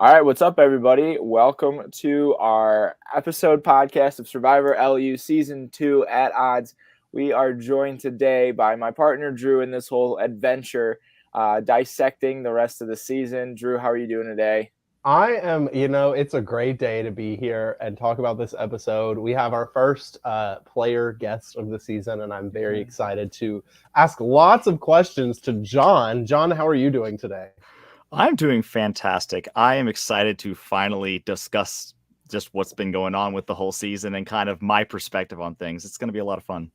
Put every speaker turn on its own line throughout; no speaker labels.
All right, what's up, everybody? Welcome to our episode podcast of Survivor LU Season 2 at Odds. We are joined today by my partner, Drew, in this whole adventure, dissecting the rest of the season. Drew, how are you doing today?
I am, it's a great day to be here and talk about this episode. We have our first player guest of the season, and I'm very excited to ask lots of questions to John. John, how are you doing today?
I'm doing fantastic. I am excited to finally discuss just what's been going on with the whole season and kind of my perspective on things. It's going to be a lot of fun.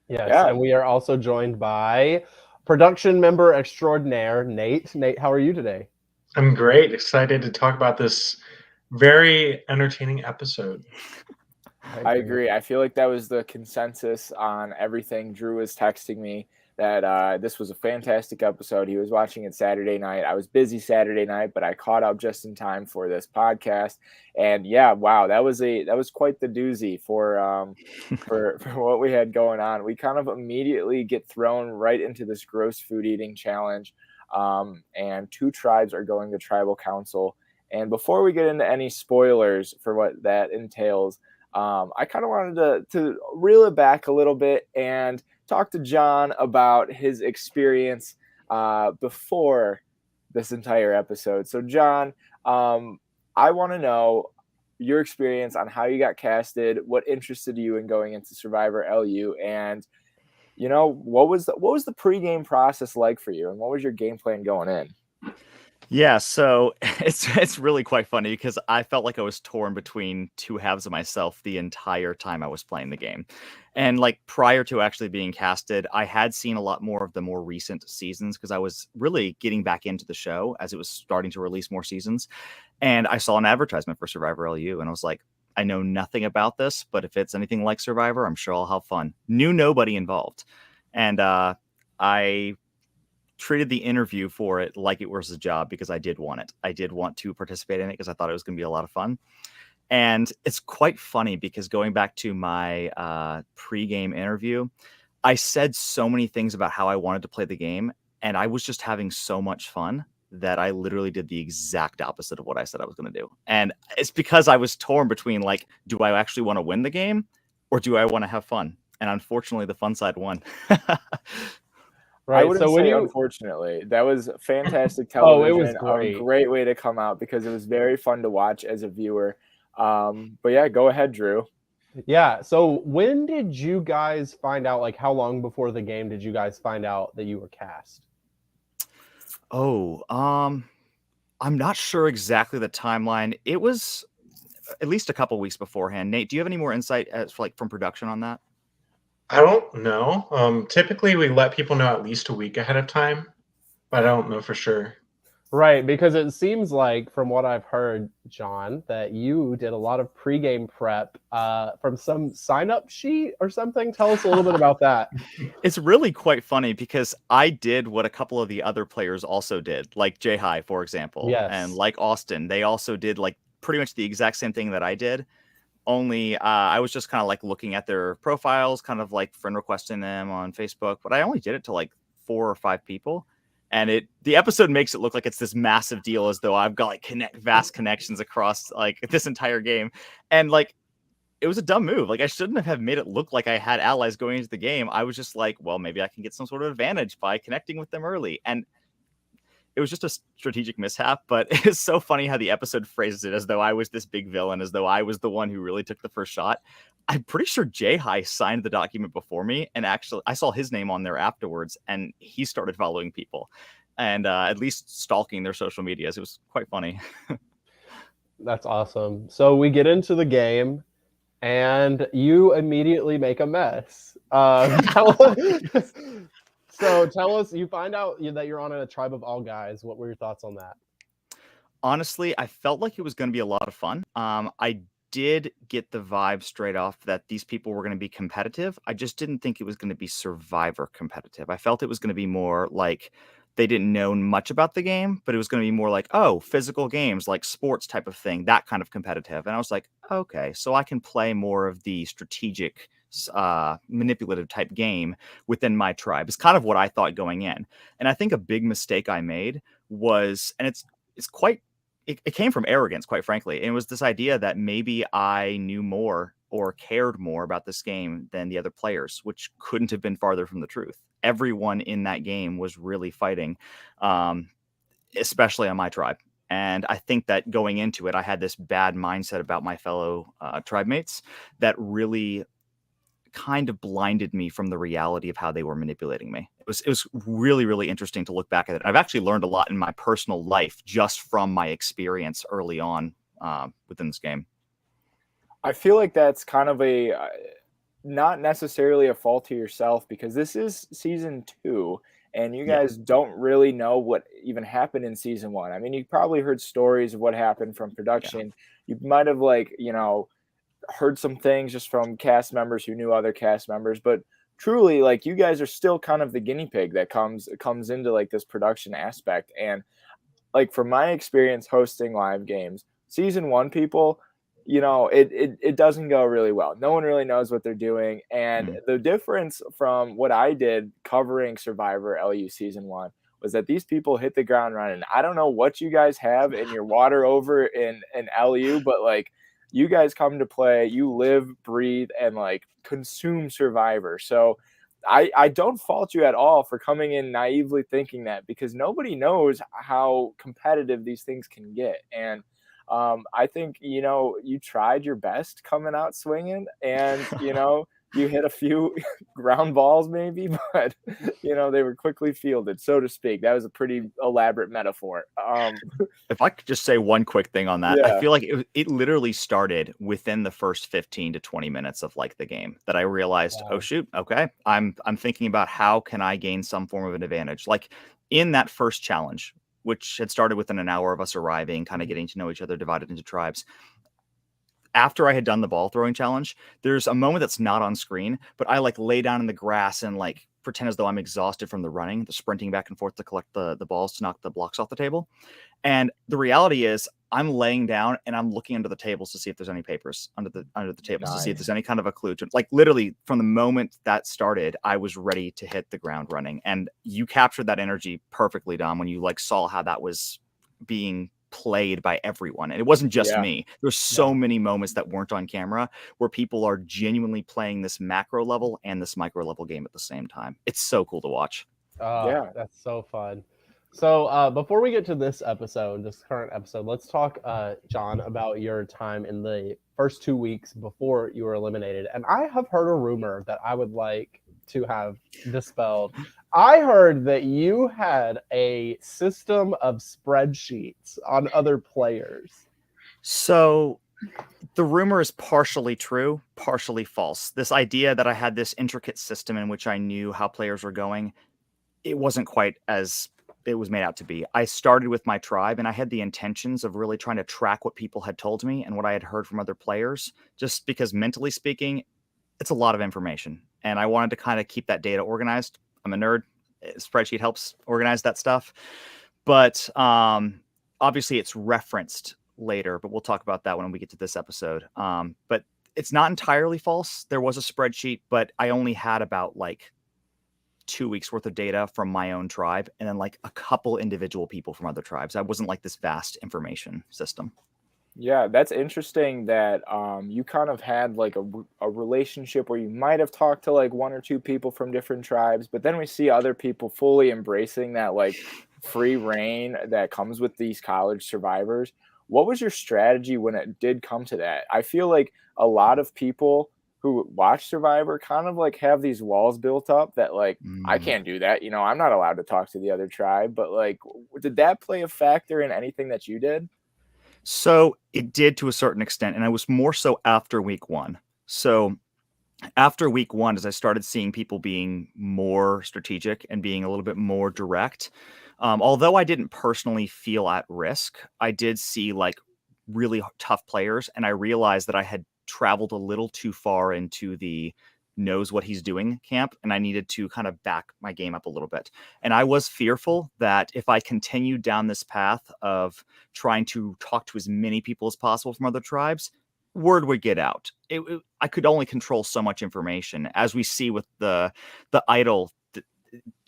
Yes, and we are also joined by production member extraordinaire, Nate. Nate, how are you today?
I'm great. Excited to talk about this very entertaining episode.
I agree. I feel like that was the consensus on everything. Drew was texting me that this was a fantastic episode. He was watching it Saturday night. I was busy Saturday night, but I caught up just in time for this podcast. And yeah, wow, that was quite the doozy for what we had going on. We kind of immediately get thrown right into this gross food eating challenge. And two tribes are going to tribal council. And before we get into any spoilers for what that entails, I kind of wanted to reel it back a little bit and talk to John about his experience before this entire episode. So, John, I want to know your experience on how you got casted, what interested you in going into Survivor LU, and what was the pregame process like for you, and what was your game plan going in?
Yeah, so it's really quite funny because I felt like I was torn between two halves of myself the entire time I was playing the game. And like prior to actually being casted, I had seen a lot more of the more recent seasons because I was really getting back into the show as it was starting to release more seasons. And I saw an advertisement for Survivor LU and I was like, I know nothing about this, but if it's anything like Survivor, I'm sure I'll have fun. Knew nobody involved. And I treated the interview for it like it was a job because I did want it. I did want to participate in it because I thought it was going to be a lot of fun. And it's quite funny because going back to my pregame interview, I said so many things about how I wanted to play the game. And I was just having so much fun that I literally did the exact opposite of what I said I was going to do. And it's because I was torn between like, do I actually want to win the game or do I want to have fun? And unfortunately, the fun side won.
Right. I wouldn't say unfortunately. That was fantastic television.
Oh, it was great.
A great way to come out because it was very fun to watch as a viewer. But yeah, go ahead, Drew.
Yeah. So when did you guys find out, like how long before the game did you guys find out that you were cast?
Oh, I'm not sure exactly the timeline. It was at least a couple weeks beforehand. Nate, do you have any more insight from production on that?
I don't know. Typically, we let people know at least a week ahead of time, but I don't know for sure.
Right, because it seems like, from what I've heard, John, that you did a lot of pregame prep from some sign-up sheet or something. Tell us a little bit about that.
It's really quite funny because I did what a couple of the other players also did, like Jay High, for example,
yes.
And like Austin. They also did like pretty much the exact same thing that I did. Only I was just kind of like looking at their profiles, kind of like friend requesting them on Facebook, but I only did it to like 4 or 5 people. And the episode makes it look like it's this massive deal as though I've got like vast connections across like this entire game. And like, it was a dumb move. Like I shouldn't have made it look like I had allies going into the game. I was just like, well, maybe I can get some sort of advantage by connecting with them early. And it was just a strategic mishap, but it's so funny how the episode phrases it as though I was this big villain, as though I was the one who really took the first shot. I'm pretty sure Jay High signed the document before me, and actually I saw his name on there afterwards, and he started following people and at least stalking their social medias. It was quite funny.
That's awesome. So we get into the game, and you immediately make a mess. So tell us, you find out that you're on a tribe of all guys. What were your thoughts on that?
Honestly, I felt like it was going to be a lot of fun. I did get the vibe straight off that these people were going to be competitive. I just didn't think it was going to be Survivor competitive. I felt it was going to be more like they didn't know much about the game, but it was going to be more like, oh, physical games, like sports type of thing, that kind of competitive. And I was like, okay, so I can play more of the strategic manipulative type game within my tribe. It's kind of what I thought going in. And I think a big mistake I made was, and it's quite it came from arrogance, quite frankly. It was this idea that maybe I knew more or cared more about this game than the other players, which couldn't have been farther from the truth. Everyone in that game was really fighting, especially on my tribe. And I think that going into it, I had this bad mindset about my fellow tribe mates that really kind of blinded me from the reality of how they were manipulating me. It was really, really interesting to look back at it. I've actually learned a lot in my personal life just from my experience early on within this game.
I feel like that's kind of a not necessarily a fault to yourself, because this is season 2 and you guys don't really know what even happened in season 1. I mean, you probably heard stories of what happened from production. You might have heard some things just from cast members who knew other cast members, but truly, like, you guys are still kind of the guinea pig that comes into like this production aspect. And like, from my experience hosting live games, season 1 people, it doesn't go really well. No one really knows what they're doing. And the difference from what I did covering Survivor LU season 1 was that these people hit the ground running. I don't know what you guys have in your water over in LU, but like, you guys come to play, you live, breathe, and like consume Survivor. So I don't fault you at all for coming in naively thinking that, because nobody knows how competitive these things can get. And I think, you tried your best coming out swinging, and, you hit a few ground balls maybe, but, they were quickly fielded, so to speak. That was a pretty elaborate metaphor.
If I could just say one quick thing on that,
Yeah.
I feel like it literally started within the first 15 to 20 minutes of like the game that I realized, oh shoot, okay, I'm thinking about how can I gain some form of an advantage. Like in that first challenge, which had started within an hour of us arriving, kind of getting to know each other, divided into tribes. After I had done the ball throwing challenge, there's a moment that's not on screen, but I like lay down in the grass and like pretend as though I'm exhausted from the running, the sprinting back and forth to collect the balls to knock the blocks off the table. And the reality is I'm laying down and I'm looking under the tables to see if there's any papers under the tables to see if there's any kind of a clue to, like, literally from the moment that started, I was ready to hit the ground running. And you captured that energy perfectly, Dom, when you like saw how that was being played by everyone. And it wasn't just me. There's so many moments that weren't on camera where people are genuinely playing this macro level and this micro level game at the same time. It's so cool to watch.
That's so fun. So before we get to this current episode, let's talk, John, about your time in the first 2 weeks before you were eliminated. And I have heard a rumor that I would like to have dispelled. I heard that you had a system of spreadsheets on other players.
So the rumor is partially true, partially false. This idea that I had this intricate system in which I knew how players were going, it wasn't quite as it was made out to be. I started with my tribe and I had the intentions of really trying to track what people had told me and what I had heard from other players, just because mentally speaking, it's a lot of information. And I wanted to kind of keep that data organized. I'm a nerd. A spreadsheet helps organize that stuff. But obviously it's referenced later, but we'll talk about that when we get to this episode. But it's not entirely false. There was a spreadsheet, but I only had about like 2 weeks worth of data from my own tribe and then like a couple individual people from other tribes. I wasn't like this vast information system.
Yeah, that's interesting that you kind of had like a relationship where you might have talked to like 1 or 2 people from different tribes, but then we see other people fully embracing that like free reign that comes with these college survivors. What was your strategy when it did come to that? I feel like a lot of people who watch Survivor kind of like have these walls built up that like, I can't do that. I'm not allowed to talk to the other tribe, but like, did that play a factor in anything that you did?
So it did to a certain extent, and I was more so after week 1. So after week 1, as I started seeing people being more strategic and being a little bit more direct, although I didn't personally feel at risk, I did see like really tough players, and I realized that I had traveled a little too far into the knows what he's doing camp, and I needed to kind of back my game up a little bit. And I was fearful that if I continued down this path of trying to talk to as many people as possible from other tribes, word would get out. I could only control so much information. As we see with the idol,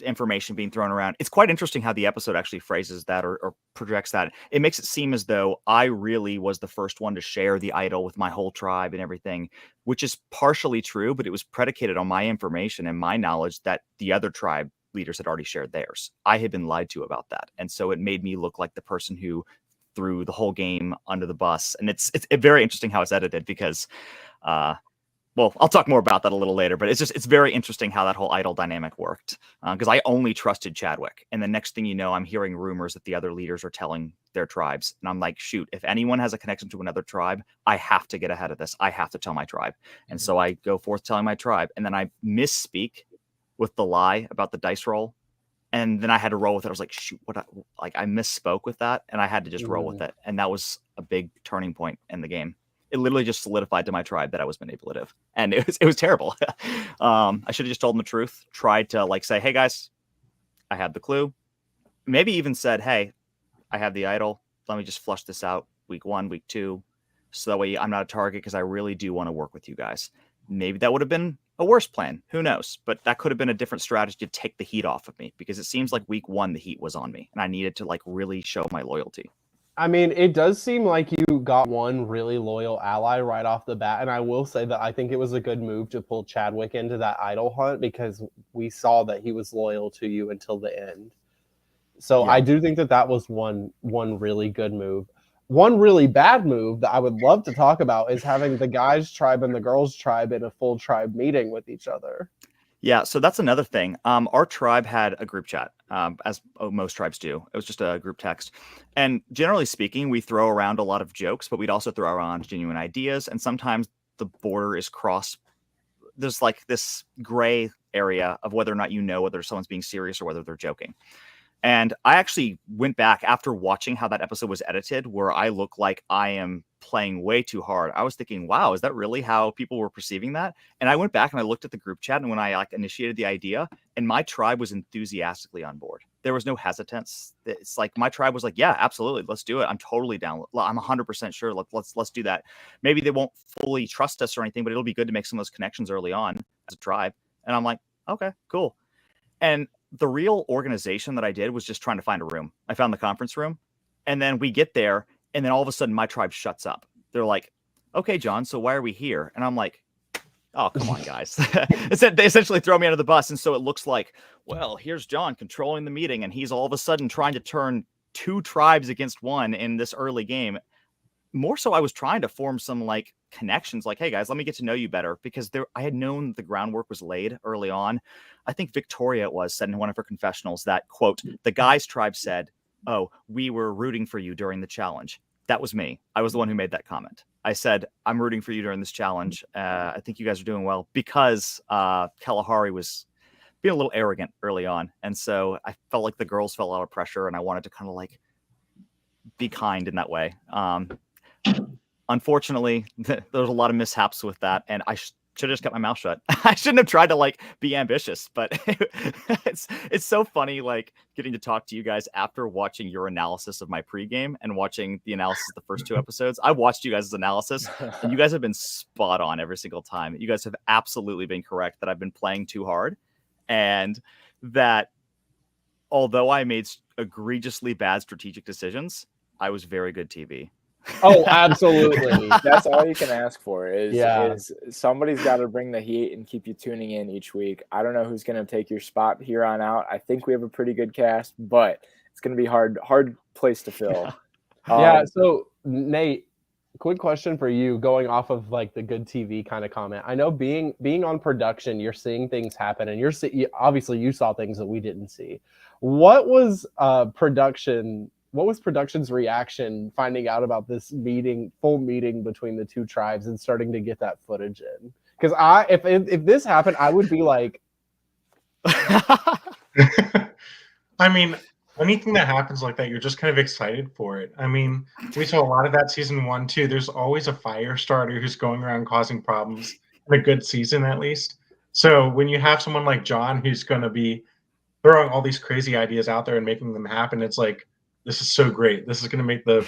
information being thrown around. It's quite interesting how the episode actually phrases that or projects that. It makes it seem as though I really was the first one to share the idol with my whole tribe and everything, which is partially true, but it was predicated on my information and my knowledge that the other tribe leaders had already shared theirs. I had been lied to about that. And so it made me look like the person who threw the whole game under the bus. And it's very interesting how it's edited because, well, I'll talk more about that a little later, but it's very interesting how that whole idol dynamic worked. Because I only trusted Chadwick. And the next thing you know, I'm hearing rumors that the other leaders are telling their tribes. And I'm like, shoot, if anyone has a connection to another tribe, I have to get ahead of this. I have to tell my tribe. And so I go forth telling my tribe. And then I misspeak with the lie about the dice roll. And then I had to roll with it. I was like, shoot, I misspoke with that. And I had to just roll with it. And that was a big turning point in the game. It literally just solidified to my tribe that I was manipulative. And it was terrible. I should have just told them the truth. Tried to say, hey guys, I had the clue. Maybe even said, hey, I have the idol. Let me just flush this out week 1, week 2. So that way I'm not a target because I really do want to work with you guys. Maybe that would have been a worse plan. Who knows? But that could have been a different strategy to take the heat off of me because it seems like week 1, the heat was on me and I needed to really show my loyalty.
I mean, it does seem like you got one really loyal ally right off the bat. And I will say that I think it was a good move to pull Chadwick into that idol hunt because we saw that he was loyal to you until the end. So yeah. I do think that was one really good move. One really bad move that I would love to talk about is having the guys' tribe and the girls' tribe in a full tribe meeting with each other.
Yeah, so that's another thing. Our tribe had a group chat, as most tribes do. It was just a group text. And generally speaking, we throw around a lot of jokes, but we'd also throw around genuine ideas. And sometimes the border is crossed. There's this gray area of whether or not you know whether someone's being serious or whether they're joking. And I actually went back after watching how that episode was edited, where I look like I am playing way too hard. I was thinking, wow, is that really how people were perceiving that? And I went back and I looked at the group chat, and when I initiated the idea, and my tribe was enthusiastically on board. There was no hesitance. It's my tribe was like, yeah, absolutely, let's do it. I'm totally down. I'm 100% sure. Let's do that. Maybe they won't fully trust us or anything, but it'll be good to make some of those connections early on as a tribe. And I'm like, okay, cool. And the real organization that I did was just trying to find a room. I found the conference room, and then we get there, and then all of a sudden my tribe shuts up. They're like, okay, John, so why are we here? And I'm like, oh, come on, guys. They essentially throw me under the bus. And so it looks like, well, here's John controlling the meeting, and he's all of a sudden trying to turn 2 tribes against 1 in this early game. More so, I was trying to form some connections, hey guys, let me get to know you better, because I had known the groundwork was laid early on. I think Victoria said in one of her confessionals that, quote, the guys' tribe said, oh, we were rooting for you during the challenge. That was me. I was the one who made that comment. I said, I'm rooting for you during this challenge. I think you guys are doing well, because Kalahari was being a little arrogant early on. And so I felt like the girls felt a lot of pressure, and I wanted to kind of be kind in that way. Unfortunately, there was a lot of mishaps with that, and I should have just kept my mouth shut. I shouldn't have tried to be ambitious, but it's so funny getting to talk to you guys after watching your analysis of my pregame and watching the analysis of the first 2 episodes. I watched you guys' analysis, and you guys have been spot on every single time. You guys have absolutely been correct that I've been playing too hard, and that although I made egregiously bad strategic decisions, I was very good TV.
Oh, absolutely.
That's all you can ask for is somebody's got to bring the heat and keep you tuning in each week. I don't know who's going to take your spot here on out. I think we have a pretty good cast, but it's going to be hard place to fill.
Yeah. So Nate, quick question for you, going off of the good TV kind of comment. I know being on production, you're seeing things happen, and obviously you saw things that we didn't see. What was production's reaction finding out about this full meeting between the 2 tribes and starting to get that footage in? Because if this happened, I would be like,
I mean, anything that happens like that, you're just kind of excited for it. I mean, we saw a lot of that season 1 too. There's always a fire starter who's going around causing problems in a good season, at least. So when you have someone like John who's going to be throwing all these crazy ideas out there and making them happen, it's like, this is so great. This is going to make the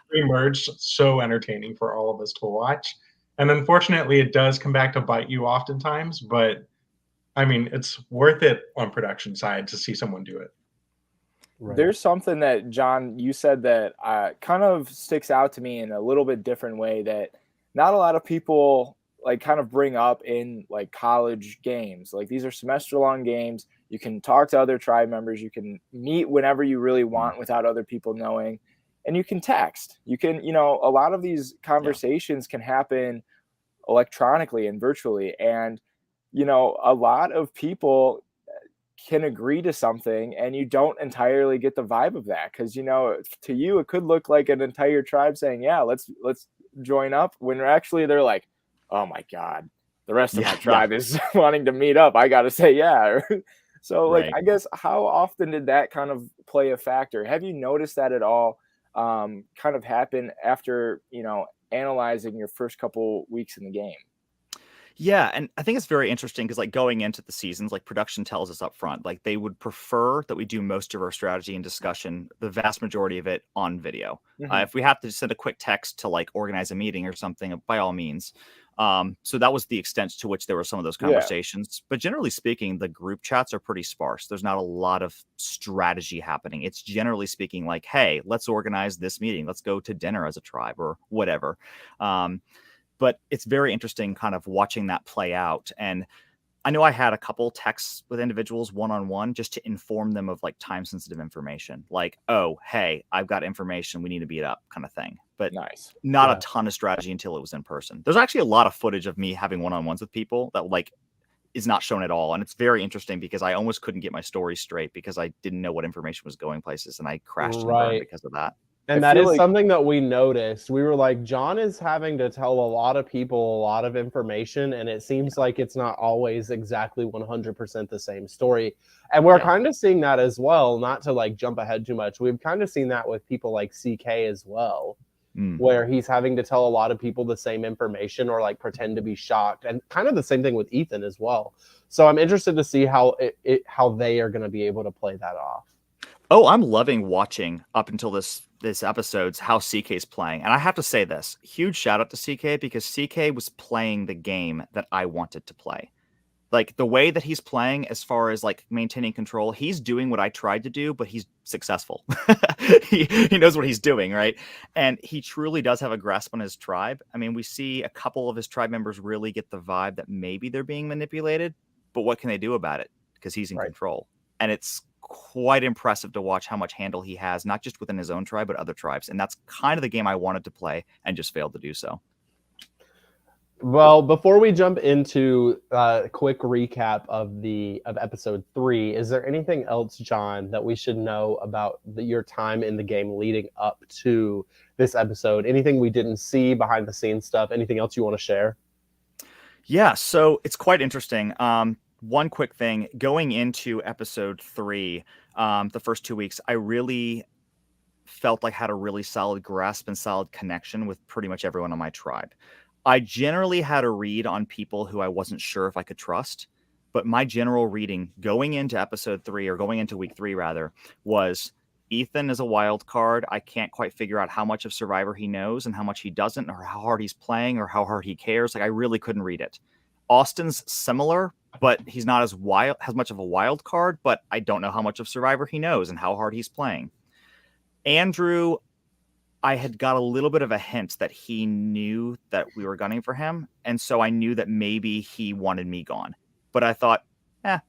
pre-merge so entertaining for all of us to watch. And unfortunately, it does come back to bite you oftentimes. But I mean, it's worth it on production side to see someone do it.
Right.
There's something that, John, you said that kind of sticks out to me in a little bit different way that not a lot of people like kind of bring up in like college games. Like these are semester long games. You can talk to other tribe members. You can meet whenever you really want without other people knowing. And you can text. You can, a lot of these conversations can happen electronically and virtually. And, a lot of people can agree to something and you don't entirely get the vibe of that because to you it could look like an entire tribe saying let's join up when actually they're like, oh my god, the rest of my tribe is wanting to meet up, I gotta say so like I guess how often did that kind of play a factor? Have you noticed that at all kind of happen after analyzing your first couple weeks in the game?
Yeah, and I think it's very interesting because, like, going into the seasons, like, production tells us up front, like, they would prefer that we do most of our strategy and discussion, the vast majority of it, on video. If we have to send a quick text to, like, organize a meeting or something, by all means. So that was the extent to which there were some of those conversations. But generally speaking, the group chats are pretty sparse. There's not a lot of strategy happening. It's generally speaking like, hey, let's organize this meeting. Let's go to dinner as a tribe or whatever. But it's very interesting kind of watching that play out. And I know I had a couple texts with individuals one-on-one just to inform them of like time sensitive information. Like, oh, hey, I've got information. We need to beat up kind of thing. But not a ton of strategy until it was in person. There's actually a lot of footage of me having one-on-ones with people that like is not shown at all. And it's very interesting because I almost couldn't get my story straight because I didn't know what information was going places. And I crashed and burned because of that.
And that is something that we noticed. We were like, John is having to tell a lot of people a lot of information, and it seems like it's not always exactly 100% the same story. And we're kind of seeing that as well, not to like jump ahead too much. We've kind of seen that with people like CK as well, where he's having to tell a lot of people the same information or like pretend to be shocked. And kind of the same thing with Ethan as well. So I'm interested to see how they are going to be able to play that off.
Oh, I'm loving watching up until this episode's how CK's playing. And I have to say this, huge shout out to CK because CK was playing the game that I wanted to play. Like the way that he's playing as far as like maintaining control, he's doing what I tried to do, but he's successful. he knows what he's doing, right? And he truly does have a grasp on his tribe. I mean, we see a couple of his tribe members really get the vibe that maybe they're being manipulated, but what can they do about it? Because he's in control. And it's quite impressive to watch how much handle he has, not just within his own tribe, but other tribes. And that's kind of the game I wanted to play and just failed to do so.
Well, before we jump into a quick recap of episode 3, is there anything else, John, that we should know about your time in the game leading up to this episode? Anything we didn't see, behind the scenes stuff? Anything else you want to share?
Yeah, so it's quite interesting. One quick thing, going into episode 3, the first 2 weeks, I really felt like I had a really solid grasp and solid connection with pretty much everyone on my tribe. I generally had a read on people who I wasn't sure if I could trust, but my general reading going into episode 3, or going into week 3 rather, was Ethan is a wild card. I can't quite figure out how much of Survivor he knows and how much he doesn't, or how hard he's playing, or how hard he cares. Like I really couldn't read it. Austin's similar, but he's not as much of a wild card, but I don't know how much of Survivor he knows and how hard he's playing. Andrew, I had got a little bit of a hint that he knew that we were gunning for him, and so I knew that maybe he wanted me gone. But I thought,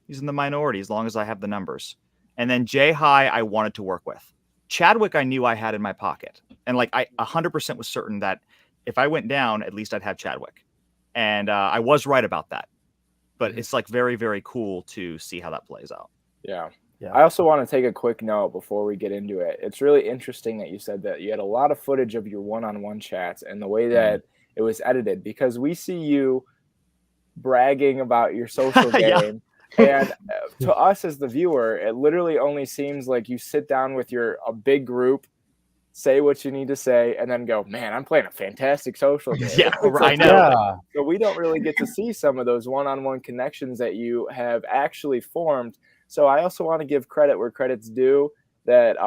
he's in the minority as long as I have the numbers. And then Jay High, I wanted to work with. Chadwick, I knew I had in my pocket. And like I 100% was certain that if I went down, at least I'd have Chadwick. And I was right about that. But it's like very, very cool to see how that plays out.
Yeah. I also want to take a quick note before we get into it. It's really interesting that you said that you had a lot of footage of your one-on-one chats and the way that it was edited, because we see you bragging about your social game. And to us as the viewer, it literally only seems like you sit down with a big group, say what you need to say, and then go, man, I'm playing a fantastic social game.
I know.
So we don't really get to see some of those one-on-one connections that you have actually formed. So I also want to give credit where credit's due, that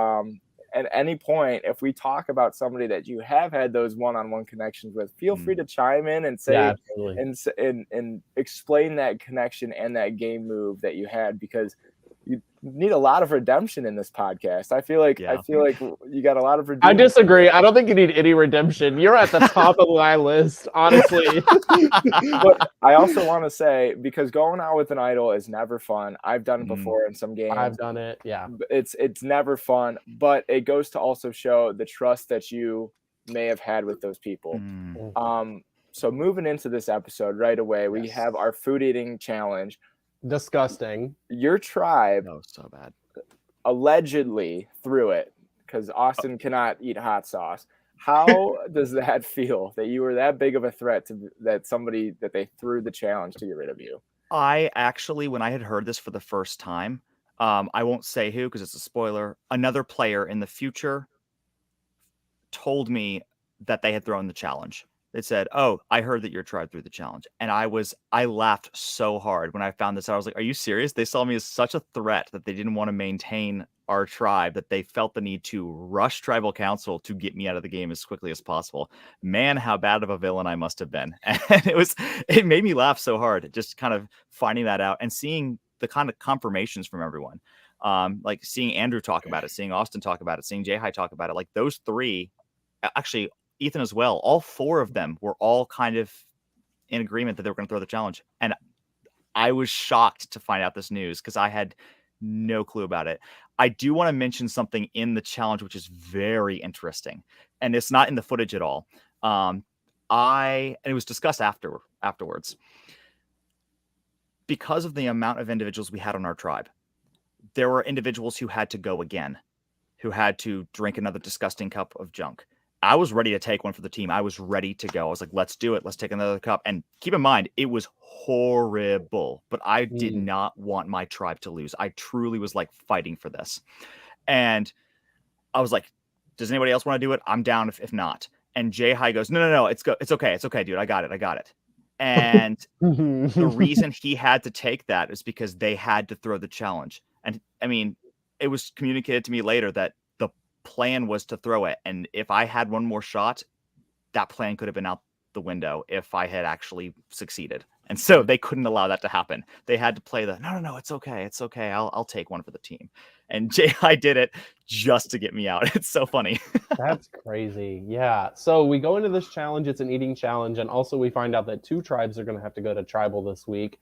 at any point, if we talk about somebody that you have had those one-on-one connections with, feel free to chime in and say and explain that connection and that game move that you had, because you need a lot of redemption in this podcast. I feel like you got a lot of redemption.
I disagree. I don't think you need any redemption. You're at the top of my list, honestly.
But I also want to say, because going out with an idol is never fun. I've done it before in some games.
I've done it. Yeah.
It's never fun, but it goes to also show the trust that you may have had with those people. So moving into this episode right away, we have our food eating challenge.
Disgusting.
Your tribe
so bad.
Allegedly threw it because Austin cannot eat hot sauce. How does that feel that you were that big of a threat to that they threw the challenge to get rid of you?
I actually, when I had heard this for the first time, I won't say who because it's a spoiler. Another player in the future told me that they had thrown the challenge. They said, "Oh, I heard that your tribe threw the challenge." And I laughed so hard when I found this out. I was like, "Are you serious?" They saw me as such a threat that they didn't want to maintain our tribe, that they felt the need to rush tribal council to get me out of the game as quickly as possible. Man, how bad of a villain I must have been. And it made me laugh so hard, just kind of finding that out and seeing the kind of confirmations from everyone. Like seeing Andrew talk about it, seeing Austin talk about it, seeing Jai talk about it. Like those three, actually Ethan as well, all four of them were all kind of in agreement that they were going to throw the challenge. And I was shocked to find out this news because I had no clue about it. I do want to mention something in the challenge, which is very interesting, and it's not in the footage at all. And it was discussed afterwards. Because of the amount of individuals we had on our tribe, there were individuals who had to go again, who had to drink another disgusting cup of junk. I was ready to take one for the team. I was ready to go. I was like, let's do it. Let's take another cup. And keep in mind, it was horrible, but I did not want my tribe to lose. I truly was like fighting for this. And I was like, does anybody else want to do it? I'm down if not. And Jai goes, no, it's okay. It's okay, dude. I got it. And the reason he had to take that is because they had to throw the challenge. And I mean, it was communicated to me later that the plan was to throw it. And if I had one more shot, that plan could have been out the window if I had actually succeeded. And so they couldn't allow that to happen. They had to play the, no, it's okay. I'll take one for the team. And Jai did it just to get me out. It's so funny.
That's crazy. Yeah. So we go into this challenge. It's an eating challenge. And also we find out that 2 tribes are going to have to go to tribal this week.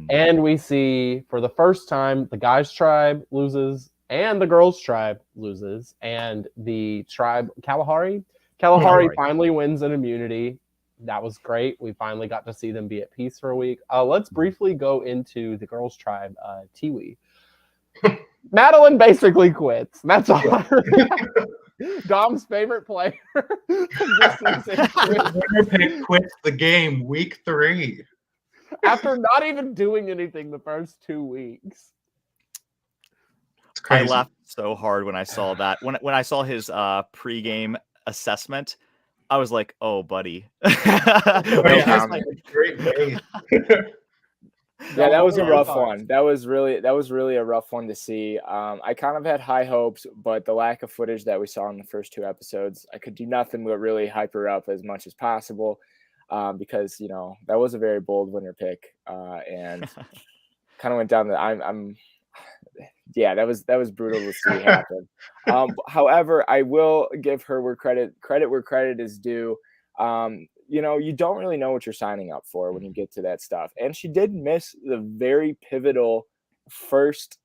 And we see for the first time, the guys' tribe loses and the girls' tribe loses. And the tribe, Kalahari finally wins an immunity. That was great. We finally got to see them be at peace for a week. Let's briefly go into the girls' tribe, Tiwi. Madeline basically quits. That's all. Dom's favorite player.
Winner pick quits the game week 3.
After not even doing anything the first 2 weeks.
I laughed so hard when I saw that. When I saw his pregame assessment, I was like, "Oh, buddy."
Great base.
Yeah, that was a rough one. That was really a rough one to see. I kind of had high hopes, but the lack of footage that we saw in the first 2 episodes, I could do nothing but really hype her up as much as possible, because that was a very bold winner pick, and kind of went down the. That was brutal to see happen. However, I will give her where credit is due. You don't really know what you're signing up for when you get to that stuff. And she did miss the very pivotal first,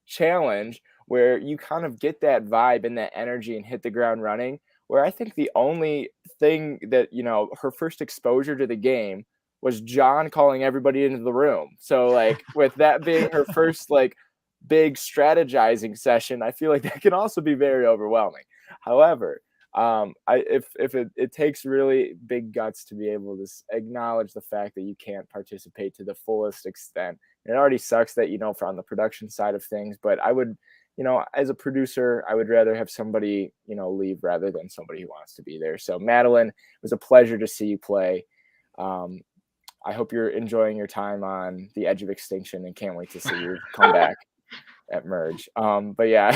challenge where you kind of get that vibe and that energy and hit the ground running, where I think the only thing that, her first exposure to the game was John calling everybody into the room. So like with that being her first like big strategizing session, I feel like that can also be very overwhelming. However, if it takes really big guts to be able to acknowledge the fact that you can't participate to the fullest extent. It already sucks that, on the production side of things, but I would, as a producer, I would rather have somebody, leave rather than somebody who wants to be there. So Madeline, it was a pleasure to see you play. I hope you're enjoying your time on the edge of extinction and can't wait to see you come back. at merge. But yeah.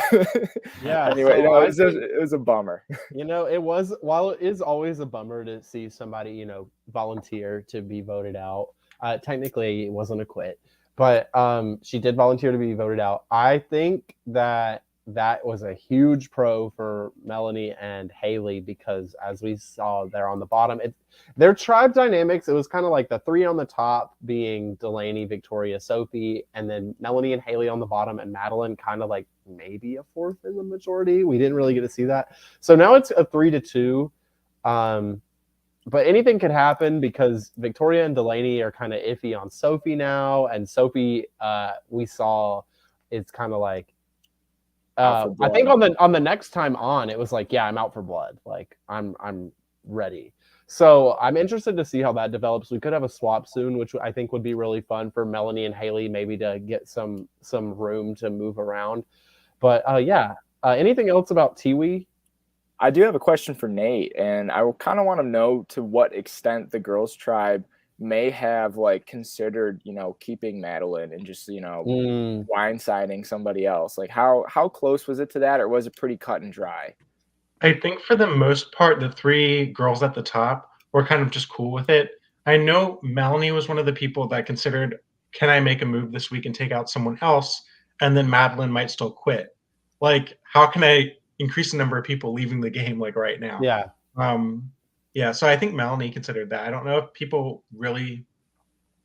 Yeah.
Anyway,
so
no,
I
it
think,
was a bummer.
it was, while it is always a bummer to see somebody, volunteer to be voted out. Technically, it wasn't a quit, but she did volunteer to be voted out. I think that was a huge pro for Melanie and Haley because, as we saw, they're on the bottom. Their tribe dynamics, it was kind of like the three on the top being Delaney, Victoria, Sophie, and then Melanie and Haley on the bottom, and Madeline kind of like maybe a fourth in the majority. We didn't really get to see that. So now it's a 3-2. But anything could happen because Victoria and Delaney are kind of iffy on Sophie now, and Sophie, we saw, it's kind of like, I think on the next time on, it was like, yeah, I'm out for blood. Like I'm ready. So I'm interested to see how that develops. We could have a swap soon, which I think would be really fun for Melanie and Haley, maybe to get some room to move around. But yeah, anything else about Tiwi?
I do have a question for Nate, and I kind of want to know to what extent the girls' tribe may have like considered, keeping Madeline and just, blindsiding somebody else. Like how close was it to that, or was it pretty cut and dry?
I think for the most part, the three girls at the top were kind of just cool with it. I know Melanie was one of the people that considered, can I make a move this week and take out someone else? And then Madeline might still quit. Like, how can I increase the number of people leaving the game like right now?
Yeah.
Yeah, so I think Melanie considered that. I don't know if people really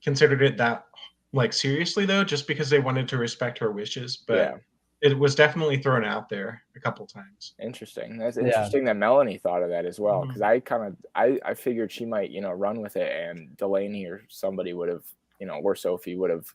considered it that like seriously though, just because they wanted to respect her wishes. But
Yeah.
It was definitely thrown out there a couple times.
Interesting. That's interesting that Melanie thought of that as well, because I figured she might, run with it, and Delaney or somebody would have, or Sophie would have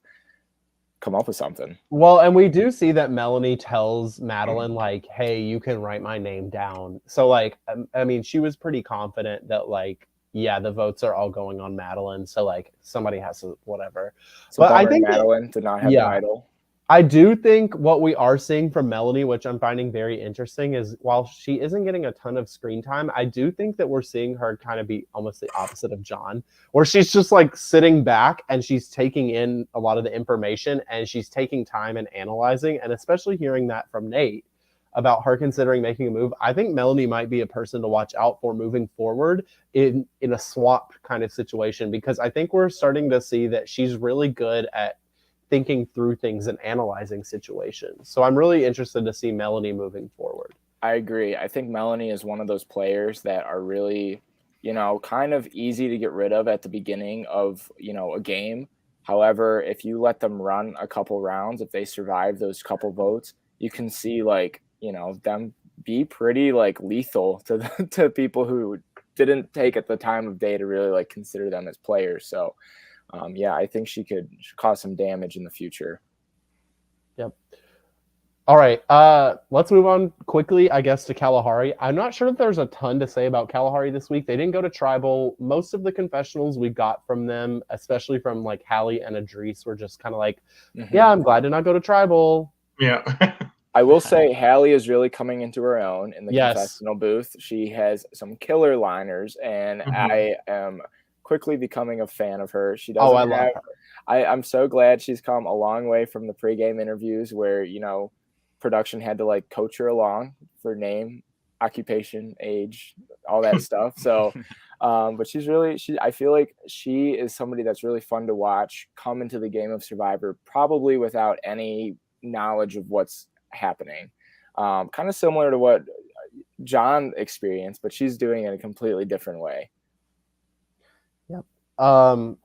come up with something.
Well, and we do see that Melanie tells Madeline, like, hey, you can write my name down. So, like, I mean, she was pretty confident that, like, yeah, the votes are all going on Madeline. So, like, somebody has to, whatever.
So but I think Madeline did not have an idol.
I do think what we are seeing from Melanie, which I'm finding very interesting, is while she isn't getting a ton of screen time, I do think that we're seeing her kind of be almost the opposite of John, where she's just like sitting back and she's taking in a lot of the information and she's taking time and analyzing, and especially hearing that from Nate about her considering making a move. I think Melanie might be a person to watch out for moving forward in a swap kind of situation, because I think we're starting to see that she's really good at thinking through things and analyzing situations. So I'm really interested to see Melanie moving forward.
I agree. I think Melanie is one of those players that are really, kind of easy to get rid of at the beginning of, a game. However, if you let them run a couple rounds, if they survive those couple votes, you can see them be pretty lethal to people who didn't take at the time of day to really consider them as players. So yeah, I think she could cause some damage in the future.
Yep. All right. Let's move on quickly, I guess, to Kalahari. I'm not sure if there's a ton to say about Kalahari this week. They didn't go to Tribal. Most of the confessionals we got from them, especially from Hallie and Idris, were just kind of like, yeah, I'm glad to not go to Tribal.
Yeah.
I will say Hallie is really coming into her own in the confessional booth. She has some killer liners, and I am quickly becoming a fan of her. She doesn't
I love her.
I'm so glad she's come a long way from the pregame interviews where, production had to coach her along for name, occupation, age, all that stuff. So, but I feel like she is somebody that's really fun to watch come into the game of Survivor, probably without any knowledge of what's happening. Kind of similar to what John experienced, but she's doing it in a completely different way.
Yep. All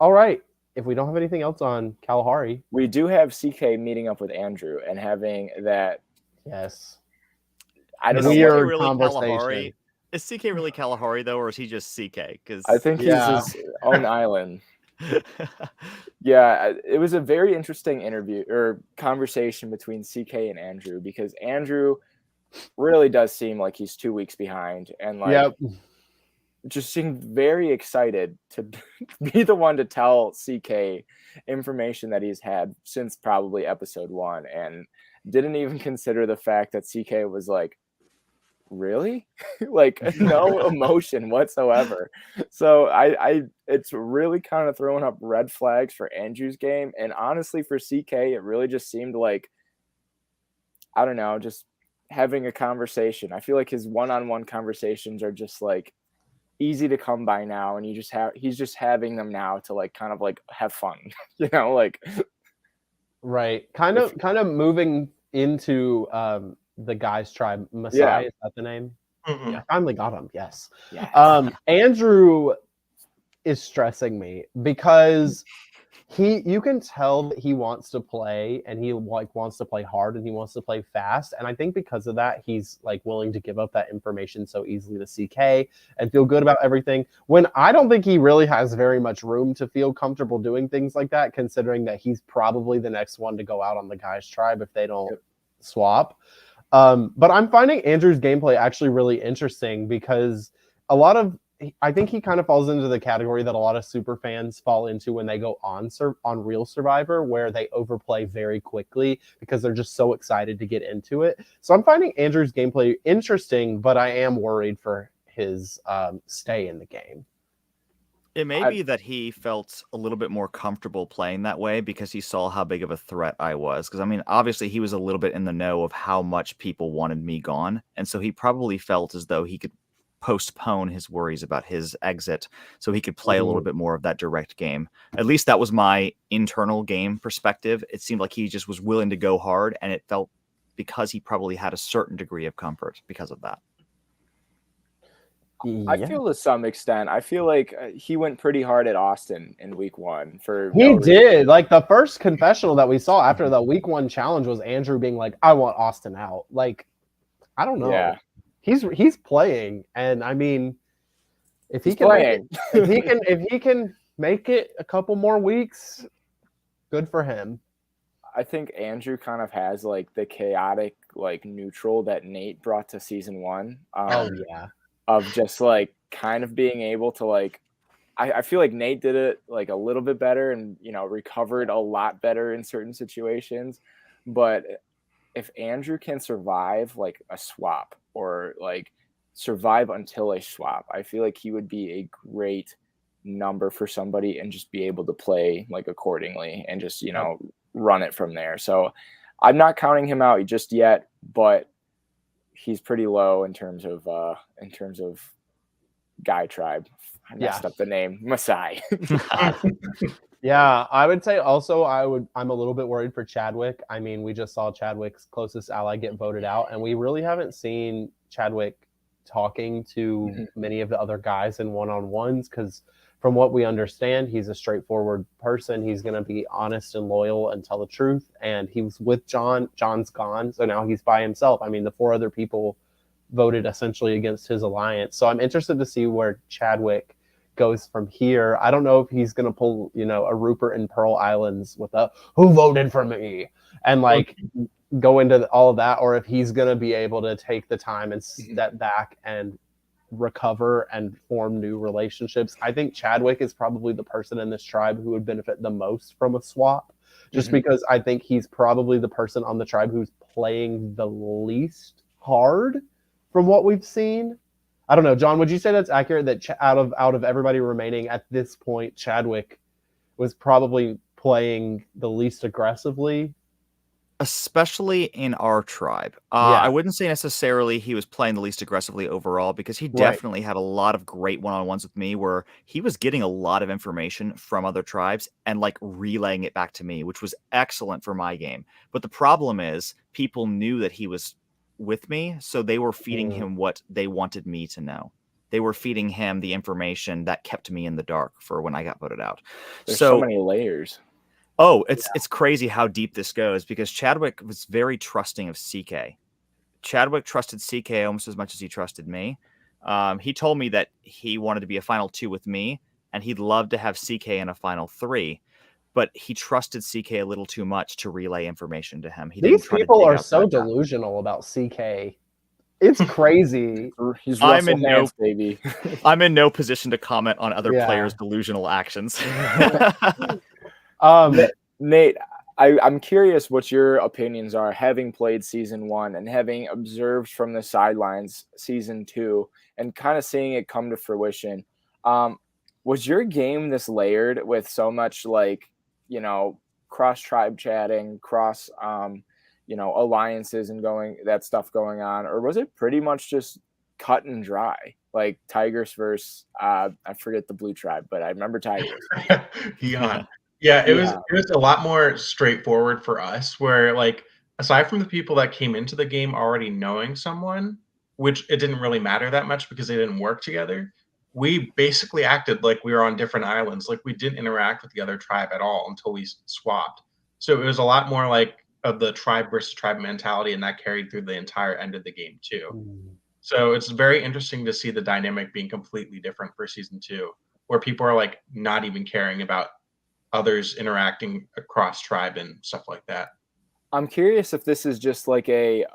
right. If we don't have anything else on Kalahari,
we do have CK meeting up with Andrew and having that.
Yes.
I don't know.
Weird really Kalahari. Is CK really Kalahari though, or is he just CK? Because
I think he's his own island. Yeah, it was a very interesting interview or conversation between CK and Andrew, because Andrew really does seem like he's 2 weeks behind, and just seemed very excited to be the one to tell CK information that he's had since probably episode 1, and didn't even consider the fact that CK was like, really? No emotion whatsoever. So I it's really kind of throwing up red flags for Andrew's game, and honestly for CK it really just seemed like I don't know, just having a conversation. I feel like his one-on-one conversations are just like easy to come by now, and he's just having them now to like kind of like have fun, like
Right. Kind of moving into the guy's tribe. Masai, is that the name?
Mhm.
I finally got him. Yes.
yeah.
Andrew is stressing me because you can tell that he wants to play, and he like wants to play hard, and he wants to play fast, and I think because of that he's like willing to give up that information so easily to CK and feel good about everything, when I don't think he really has very much room to feel comfortable doing things like that, considering that he's probably the next one to go out on the guy's tribe if they don't swap. But I'm finding Andrew's gameplay actually really interesting because I think he kind of falls into the category that a lot of super fans fall into when they go on Real Survivor, where they overplay very quickly because they're just so excited to get into it. So I'm finding Andrew's gameplay interesting, but I am worried for his stay in the game.
It may be that he felt a little bit more comfortable playing that way because he saw how big of a threat I was. Because, I mean, obviously he was a little bit in the know of how much people wanted me gone. And so he probably felt as though he could postpone his worries about his exit so he could play a little bit more of that direct game. At least that was my internal game perspective. It seemed like he just was willing to go hard, and it felt because he probably had a certain degree of comfort because of that.
I feel to some extent. I feel like he went pretty hard at Austin in week 1 for
he did. Like the first confessional that we saw after the week 1 challenge was Andrew being like, I want Austin out. Like, I don't know.
Yeah.
He's playing, and I mean, if he can make it a couple more weeks, good for him.
I think Andrew kind of has like the chaotic, like neutral that Nate brought to season 1. Of just like kind of being able to like, I feel like Nate did it like a little bit better and recovered a lot better in certain situations, but if Andrew can survive like a swap or like survive until a swap, I feel like he would be a great number for somebody and just be able to play like accordingly and just, run it from there. So I'm not counting him out just yet, but he's pretty low in terms of guy tribe. I messed up the name. Masai.
Yeah, I would say also I'm a little bit worried for Chadwick. I mean, we just saw Chadwick's closest ally get voted out, and we really haven't seen Chadwick talking to many of the other guys in one-on-ones because from what we understand, he's a straightforward person. He's going to be honest and loyal and tell the truth, and he was with John. John's gone, so now he's by himself. I mean, the 4 other people voted essentially against his alliance. So I'm interested to see where Chadwick goes from here. I don't know if he's going to pull, a Rupert and Pearl Islands with a "who voted for me" and like go into all of that, or if he's going to be able to take the time and step back and recover and form new relationships. I think Chadwick is probably the person in this tribe who would benefit the most from a swap, just because I think he's probably the person on the tribe who's playing the least hard from what we've seen. I don't know, John, would you say that's accurate that out of everybody remaining at this point, Chadwick was probably playing the least aggressively?
Especially in our tribe. I wouldn't say necessarily he was playing the least aggressively overall because he definitely had a lot of great one-on-ones with me where he was getting a lot of information from other tribes and like relaying it back to me, which was excellent for my game. But the problem is people knew that he was with me, so they were feeding him what they wanted me to know. They were feeding him the information that kept me in the dark for when I got voted out.
There's so many layers.
Oh, it's crazy how deep this goes because Chadwick was very trusting of CK. Chadwick trusted CK almost as much as he trusted me. He told me that he wanted to be a final 2 with me, and he'd love to have CK in a final 3. But he trusted CK a little too much to relay information to him.
These people are so delusional about CK. It's crazy.
He's Russell Hance, baby.
I'm in no position to comment on other players' delusional actions.
Nate, I'm curious what your opinions are, having played season 1 and having observed from the sidelines season 2 and kind of seeing it come to fruition. Was your game this layered with so much like, cross tribe chatting, cross, alliances and that stuff going on, or was it pretty much just cut and dry, like Tigers versus I forget the blue tribe, but I remember Tigers.
Beyond. Yeah, it was a lot more straightforward for us, where like aside from the people that came into the game already knowing someone, which it didn't really matter that much because they didn't work together, we basically acted like we were on different islands. Like we didn't interact with the other tribe at all until we swapped. So it was a lot more like of the tribe versus tribe mentality, and that carried through the entire end of the game too. So it's very interesting to see the dynamic being completely different for season 2, where people are like not even caring about others interacting across tribe and stuff like that.
I'm curious if this is just like a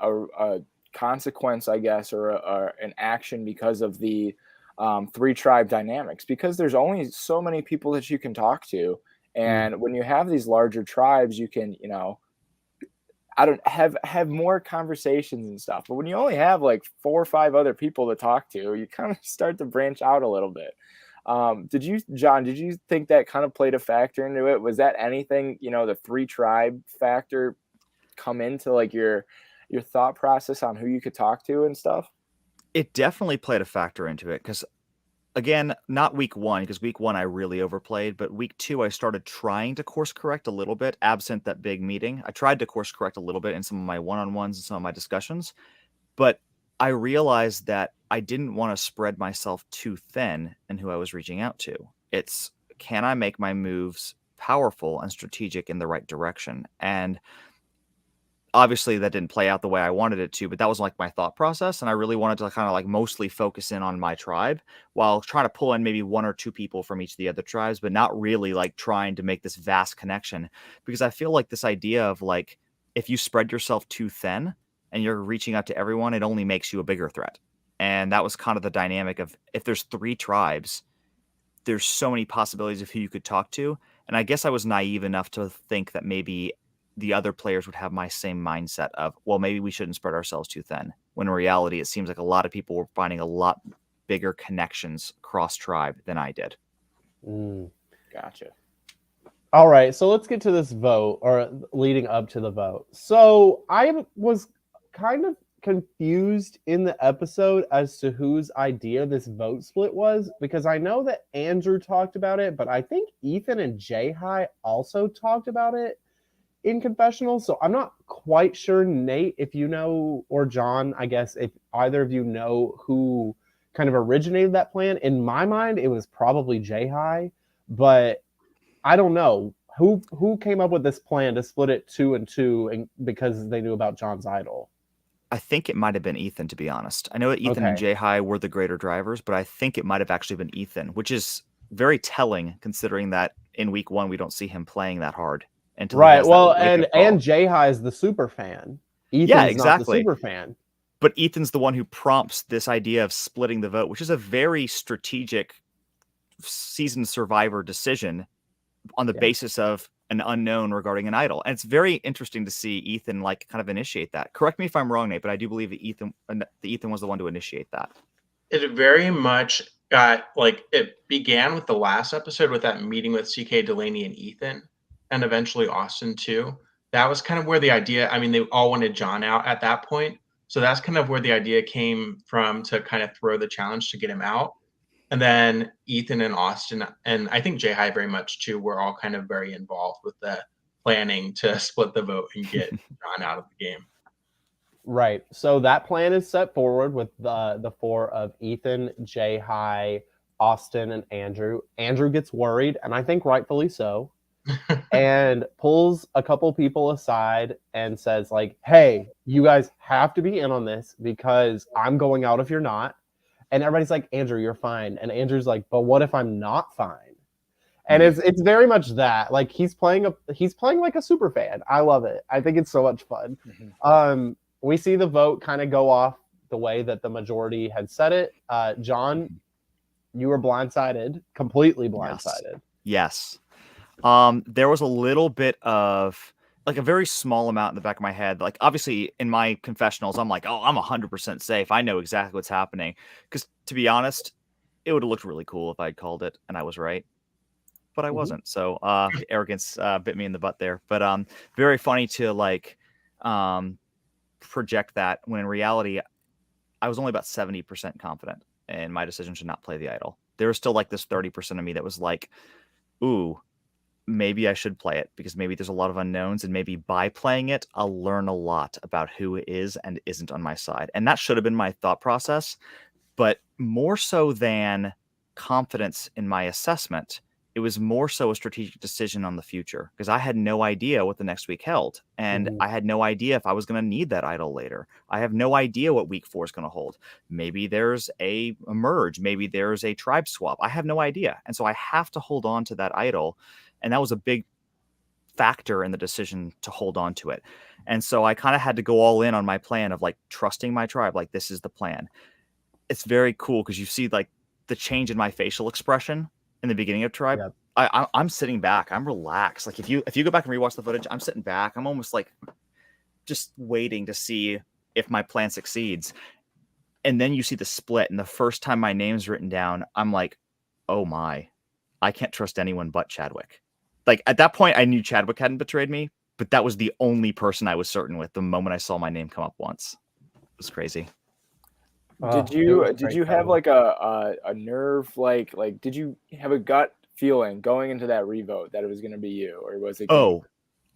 consequence, I guess, or an action because of the 3-tribe dynamics, because there's only so many people that you can talk to. And when you have these larger tribes, you can, I don't have more conversations and stuff. But when you only have like 4 or 5 other people to talk to, you kind of start to branch out a little bit. John, did you think that kind of played a factor into it? Was that anything, the 3-tribe factor come into like your thought process on who you could talk to and stuff?
It definitely played a factor into it because, again, not week 1, because week 1 I really overplayed, but week 2 I started trying to course correct a little bit, absent that big meeting. I tried to course correct a little bit in some of my one-on-ones and some of my discussions, but I realized that I didn't want to spread myself too thin in who I was reaching out to. It's, can I make my moves powerful and strategic in the right direction? And obviously that didn't play out the way I wanted it to, but that was like my thought process. And I really wanted to kind of like mostly focus in on my tribe while trying to pull in maybe 1 or 2 people from each of the other tribes, but not really like trying to make this vast connection, because I feel like this idea of like, if you spread yourself too thin and you're reaching out to everyone, it only makes you a bigger threat. And that was kind of the dynamic of, if there's 3 tribes, there's so many possibilities of who you could talk to. And I guess I was naive enough to think that maybe the other players would have my same mindset of, well, maybe we shouldn't spread ourselves too thin. When in reality, it seems like a lot of people were finding a lot bigger connections cross tribe than I did.
Gotcha.
All right, so let's get to this vote, or leading up to the vote. So I was kind of confused in the episode as to whose idea this vote split was, because I know that Andrew talked about it, but I think Ethan and Jai also talked about it in confessional. So I'm not quite sure, Nate, if you know, or John, I guess, if either of you know who kind of originated that plan. In my mind, it was probably Jai, but I don't know who came up with this plan to split it 2 and 2, and because they knew about John's idol.
I think it might have been Ethan, to be honest. I know that Ethan and Jai were the greater drivers, but I think it might have actually been Ethan, which is very telling considering that in week 1 we don't see him playing that hard.
Right. Well, and Jai is the super fan. Ethan's not the super fan.
But Ethan's the one who prompts this idea of splitting the vote, which is a very strategic seasoned survivor decision on the basis of an unknown regarding an idol. And it's very interesting to see Ethan like kind of initiate that. Correct me if I'm wrong, Nate, but I do believe that Ethan was the one to initiate that.
It very much got like, it began with the last episode with that meeting with CK, Delaney, and Ethan, and eventually Austin too. That was kind of where the idea, I mean, they all wanted John out at that point. So that's kind of where the idea came from, to kind of throw the challenge to get him out. And then Ethan and Austin, and I think Jai very much too, were all kind of very involved with the planning to split the vote and get John out of the game.
Right. So that plan is set forward with the 4 of Ethan, Jai, Austin, and Andrew. Andrew gets worried, and I think rightfully so, and pulls a couple people aside and says like, hey, you guys have to be in on this because I'm going out if you're not. And everybody's like, Andrew, you're fine. And Andrew's like, but what if I'm not fine? And it's very much that. Like, he's playing like a super fan. I love it. I think it's so much fun. We see the vote kind of go off the way that the majority had said it. John, you were blindsided, completely blindsided.
Yes. There was a little bit of like a very small amount in the back of my head. Like, obviously in my confessionals, I'm like, oh, I'm 100% safe. I know exactly what's happening. Because to be honest, it would have looked really cool if I'd called it and I was right, but I wasn't. So arrogance bit me in the butt there. But very funny to like project that when in reality, I was only about 70% confident in my decision to not play the idol. There was still like this 30% of me that was like, ooh, maybe I should play it because maybe there's a lot of unknowns, and maybe by playing it, I'll learn a lot about who is and isn't on my side. And that should have been my thought process, but more so than confidence in my assessment, it was more so a strategic decision on the future because I had no idea what the next week held. And I had no idea if I was going to need that idol later. I have no idea what week 4 is going to hold. Maybe there's a merge. Maybe there's a tribe swap. I have no idea. And so I have to hold on to that idol. And that was a big factor in the decision to hold on to it. And so I kind of had to go all in on my plan of like trusting my tribe. Like, this is the plan. It's very cool because you see like the change in my facial expression in the beginning of Tribe. Yep. I'm sitting back. I'm relaxed. Like if you go back and rewatch the footage, I'm sitting back. I'm almost like just waiting to see if my plan succeeds. And then you see the split. And the first time my name's written down, I'm like, oh my, I can't trust anyone but Chadwick. Like at that point, I knew Chadwick hadn't betrayed me, but that was the only person I was certain with the moment I saw my name come up once. It was crazy.
Did you have like a nerve like did you have a gut feeling going into that revote that it was going to be you, or was it?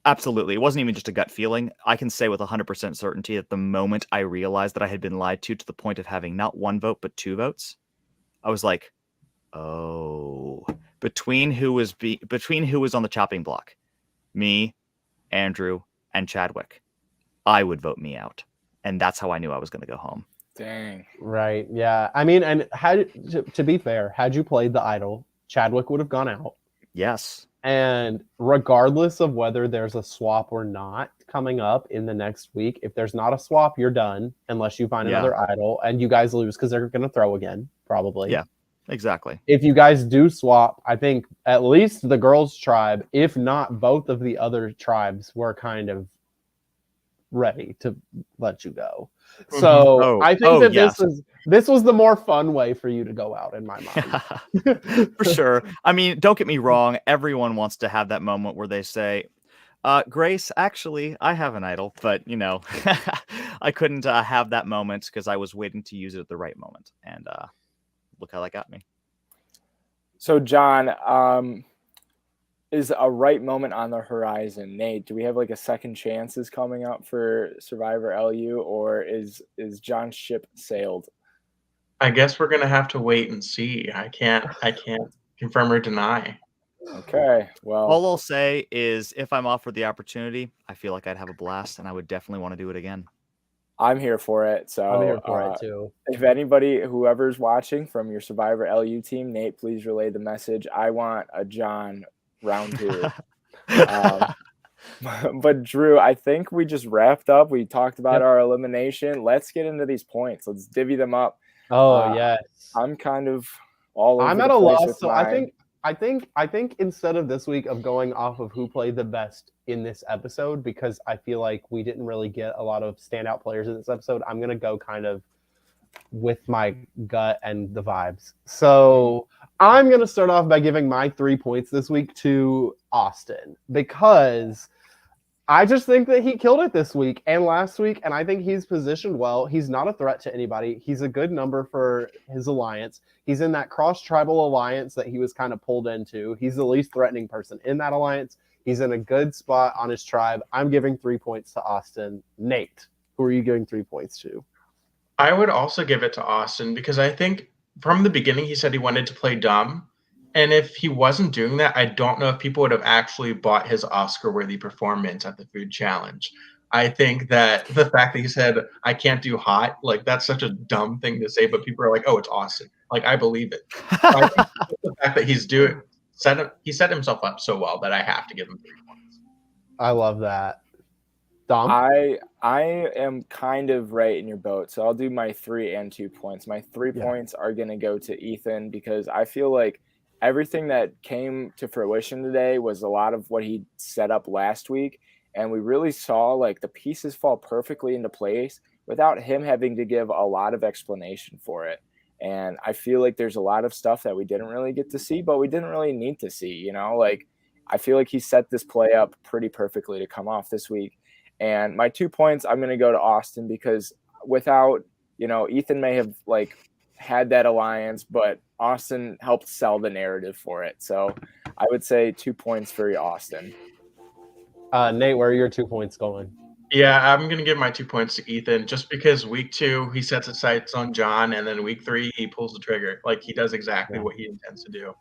Absolutely. It wasn't even just a gut feeling. I can say with 100% certainty that the moment I realized that I had been lied to the point of having not 1 vote but 2 votes, I was like, oh, between who was on the chopping block, me, Andrew, and Chadwick, I would vote me out, and that's how I knew I was going to go home.
Dang.
Right. Yeah. I mean, and to be fair, had you played the idol, Chadwick would have gone out.
Yes.
And regardless of whether there's a swap or not coming up in the next week, if there's not a swap, you're done unless you find another idol, and you guys lose because they're going to throw again, probably.
Yeah, exactly.
If you guys do swap, I think at least the girls' tribe, if not both of the other tribes, were kind of ready to let you go. So I think this was the more fun way for you to go out in my mind.
For sure. I mean, don't get me wrong. Everyone wants to have that moment where they say, Grace, actually, I have an idol, but I couldn't have that moment because I was waiting to use it at the right moment. And look how that got me.
So John, is a right moment on the horizon? Nate, do we have like a second chances coming up for Survivor LU, or is John's ship sailed?
I guess we're gonna have to wait and see. I can't confirm or deny.
Okay, well,
all I'll say is if I'm offered the opportunity, I feel like I'd have a blast, and I would definitely want to do it again.
I'm here for it. So
I'm here for it too.
If anybody, whoever's watching from your Survivor LU team, Nate, please relay the message. I want a John round 2. But Drew, I think we just wrapped up. We talked about our elimination. Let's get into these points. Let's divvy them up.
Oh yes.
I'm kind of all over.
I'm at a loss. So I think instead of this week of going off of who played the best in this episode, because I feel like we didn't really get a lot of standout players in this episode, I'm gonna go kind of with my gut and the vibes. So I'm going to start off by giving my 3 points this week to Austin, because I just think that he killed it this week and last week, and I think he's positioned well. He's not a threat to anybody. He's a good number for his alliance. He's in that cross-tribal alliance that he was kind of pulled into. He's the least threatening person in that alliance. He's in a good spot on his tribe. I'm giving 3 points to Austin. Nate, who are you giving 3 points to?
I would also give it to Austin because I think from the beginning he said he wanted to play dumb. And if he wasn't doing that, I don't know if people would have actually bought his Oscar-worthy performance at the food challenge. I think that the fact that he said, I can't do hot, like that's such a dumb thing to say, but people are like, oh, it's Austin. Like, I believe it. I think the fact that he set himself up so well that I have to give him 3 points.
I love that. Dom?
I am kind of right in your boat, so I'll do my 3 and 2 points. My 3 points are going to go to Ethan because I feel like everything that came to fruition today was a lot of what he set up last week, and we really saw like the pieces fall perfectly into place without him having to give a lot of explanation for it. And I feel like there's a lot of stuff that we didn't really get to see, but we didn't really need to see, like I feel like he set this play up pretty perfectly to come off this week. And my 2 points, I'm going to go to Austin because without, Ethan may have like had that alliance, but Austin helped sell the narrative for it. So I would say 2 points for Austin.
Nate, where are your 2 points going?
Yeah, I'm going to give my 2 points to Ethan just because week 2, he sets his sights on John, and then week 3, he pulls the trigger. Like, he does exactly what he intends to do.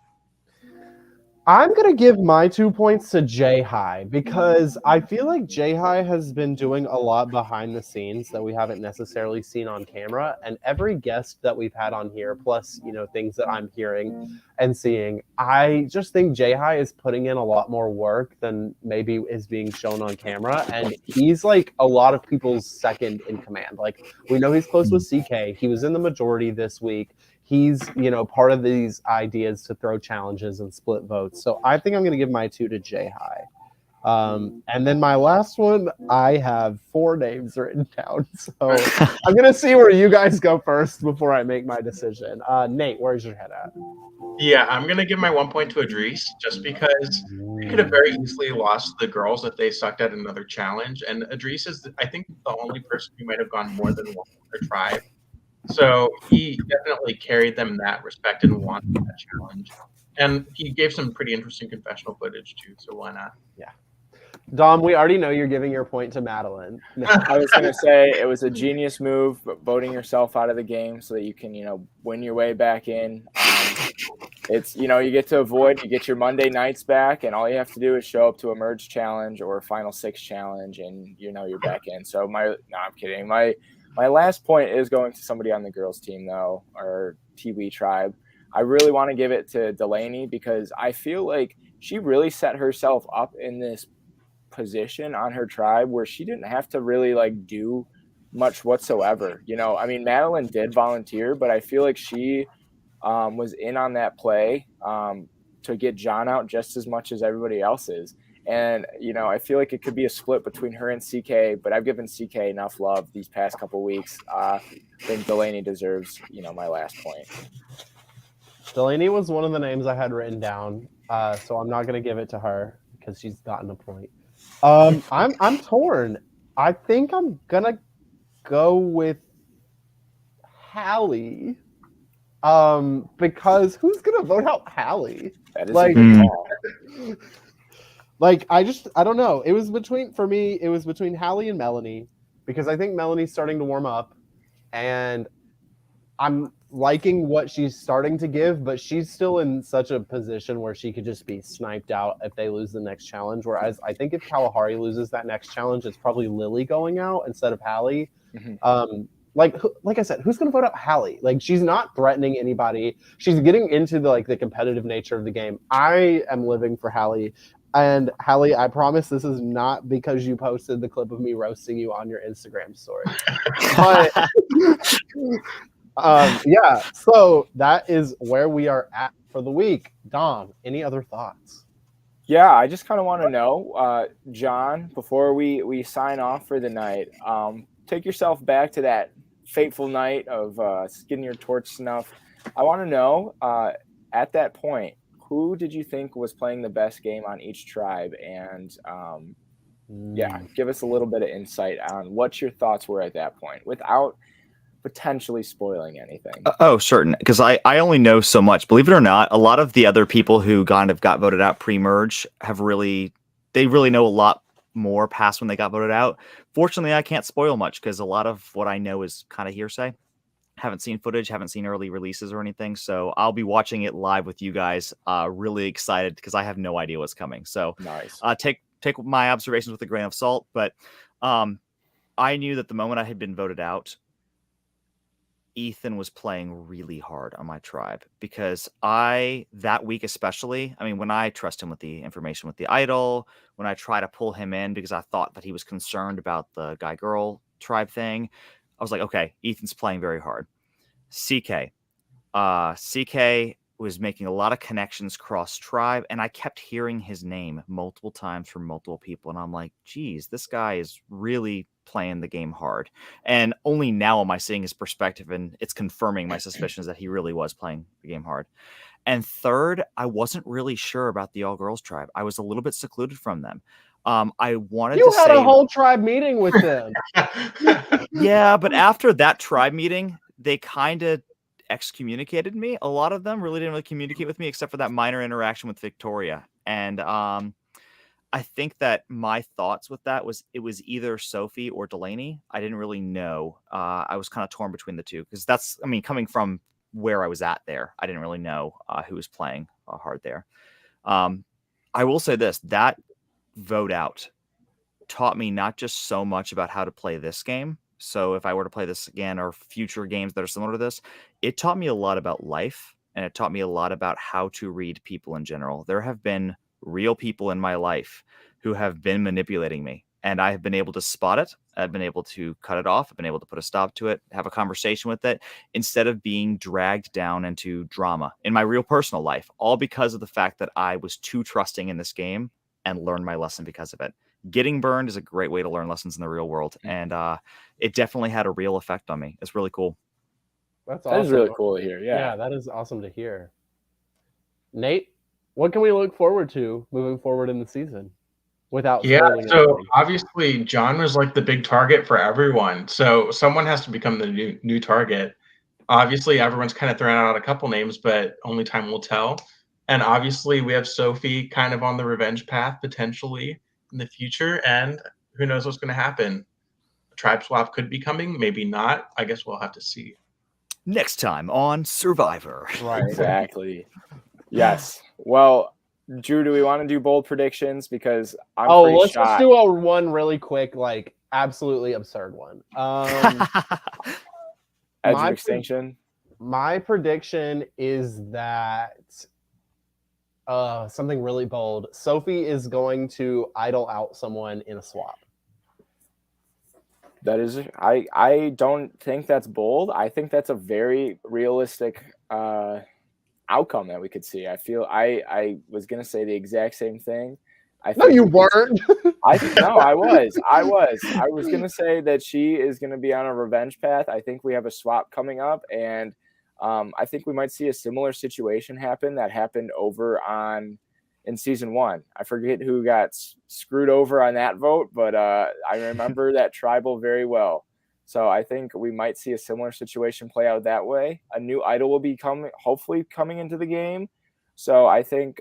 I'm going to give my 2 points to Jay High because I feel like Jay High has been doing a lot behind the scenes that we haven't necessarily seen on camera. And every guest that we've had on here, plus, things that I'm hearing and seeing, I just think Jay High is putting in a lot more work than maybe is being shown on camera. And he's like a lot of people's second in command. Like, we know he's close with CK. He was in the majority this week. He's, part of these ideas to throw challenges and split votes. So I think I'm going to give my 2 to Jay High. And then my last one, I have 4 names written down. So I'm going to see where you guys go first before I make my decision. Nate, where's your head at?
Yeah, I'm going to give my 1 point to Idris just because they could have very easily lost the girls if they sucked at another challenge. And Idris is, I think, the only person who might have gone more than one per tribe. So he definitely carried them that respect and wanted that challenge. And he gave some pretty interesting confessional footage too, so why not?
Yeah. Dom, we already know you're giving your point to Madeline.
I was going to say it was a genius move, voting yourself out of the game so that you can, win your way back in. It's, you get to you get your Monday nights back, and all you have to do is show up to a merge challenge or a final 6 challenge, and you're back in. So I'm kidding. My last point is going to somebody on the girls' team, though, or Tiwi tribe. I really want to give it to Delaney because I feel like she really set herself up in this position on her tribe where she didn't have to really do much whatsoever. Madeline did volunteer, but I feel like she was in on that play to get John out just as much as everybody else is. And, I feel like it could be a split between her and CK, but I've given CK enough love these past couple weeks. I think Delaney deserves, my last point.
Delaney was one of the names I had written down, so I'm not going to give it to her because she's gotten a point. I'm torn. I think I'm going to go with Hallie. Because who's going to vote out Hallie?
That is a good call.
I don't know. It was between Hallie and Melanie because I think Melanie's starting to warm up and I'm liking what she's starting to give, but she's still in such a position where she could just be sniped out if they lose the next challenge. Whereas I think if Kalahari loses that next challenge, it's probably Lily going out instead of Hallie. Mm-hmm. Like I said, who's going to vote out Hallie? She's not threatening anybody. She's getting into the competitive nature of the game. I am living for Hallie. And Hallie, I promise this is not because you posted the clip of me roasting you on your Instagram story. But yeah, so that is where we are at for the week. Dom, any other thoughts?
Yeah, I just kind of want to know, John, before we sign off for the night, take yourself back to that fateful night of getting your torch snuffed. I want to know, at that point, who did you think was playing the best game on each tribe? And give us a little bit of insight on what your thoughts were at that point without potentially spoiling anything.
Certain. Because I only know so much. Believe it or not, a lot of the other people who kind of got voted out pre-merge they really know a lot more past when they got voted out. Fortunately, I can't spoil much because a lot of what I know is kind of hearsay. Haven't seen footage, haven't seen early releases or anything. So I'll be watching it live with you guys. Really excited because I have no idea what's coming. So
nice.
Take my observations with a grain of salt. But I knew that the moment I had been voted out, Ethan was playing really hard on my tribe because that week especially, when I trust him with the information with the idol, when I try to pull him in because I thought that he was concerned about the guy-girl tribe thing, I was like, okay, Ethan's playing very hard. CK was making a lot of connections cross tribe, and I kept hearing his name multiple times from multiple people, and I'm like, geez, this guy is really playing the game hard. And only now am I seeing his perspective, and it's confirming my suspicions that he really was playing the game hard. And third, I wasn't really sure about the all-girls tribe. I was a little bit secluded from them. I wanted
You
to
had
say
a whole tribe meeting with them.
yeah, but after that tribe meeting, they kind of excommunicated me. A lot of them really didn't really communicate with me except for that minor interaction with Victoria. And I think that my thoughts with that was it was either Sophie or Delaney. I didn't really know. I was kind of torn between the two because that's, I mean, coming from where I was at there, I didn't really know who was playing hard there. I will say this, that vote out taught me not just so much about how to play this game. So if I were to play this again or future games that are similar to this, it taught me a lot about life and it taught me a lot about how to read people in general. There have been real people in my life who have been manipulating me and I have been able to spot it. I've been able to cut it off. I've been able to put a stop to it, have a conversation with it instead of being dragged down into drama in my real personal life, all because of the fact that I was too trusting in this game and learned my lesson because of it. Getting burned is a great way to learn lessons in the real world. And it definitely had a real effect on me. It's really cool.
That's
That
awesome.
is really cool to hear.
Yeah, that is awesome to hear. Nate, what can we look forward to moving forward in the season without spoiling
so
anything?
obviously John was like the big target for everyone. So someone has to become the new target. Obviously, everyone's kind of throwing out a couple names, but only time will tell. And obviously, we have Sophie kind of on the revenge path potentially in the future. And who knows what's going to happen? A tribe swap could be coming, maybe not. I guess we'll have to see.
Next time on Survivor.
Right.
Exactly. Yes. Well, Drew, do we want to do bold predictions? Because I'm pretty
let's
shot.
just do a one really quick, like absolutely absurd one.
Edge
my
of extinction.
My prediction is that something really bold. Sophie is going to idle out someone in a swap.
That is, I don't think that's bold. I think that's a very realistic outcome that we could see. I feel I was gonna say the exact same thing.
No, you weren't.
I was gonna say that she is gonna be on a revenge path. I think we have a swap coming up, and I think we might see a similar situation happen that happened over in season 1. I forget who got screwed over on that vote, but I remember that tribal very well. So I think we might see a similar situation play out that way. A new idol will be hopefully coming into the game. So I think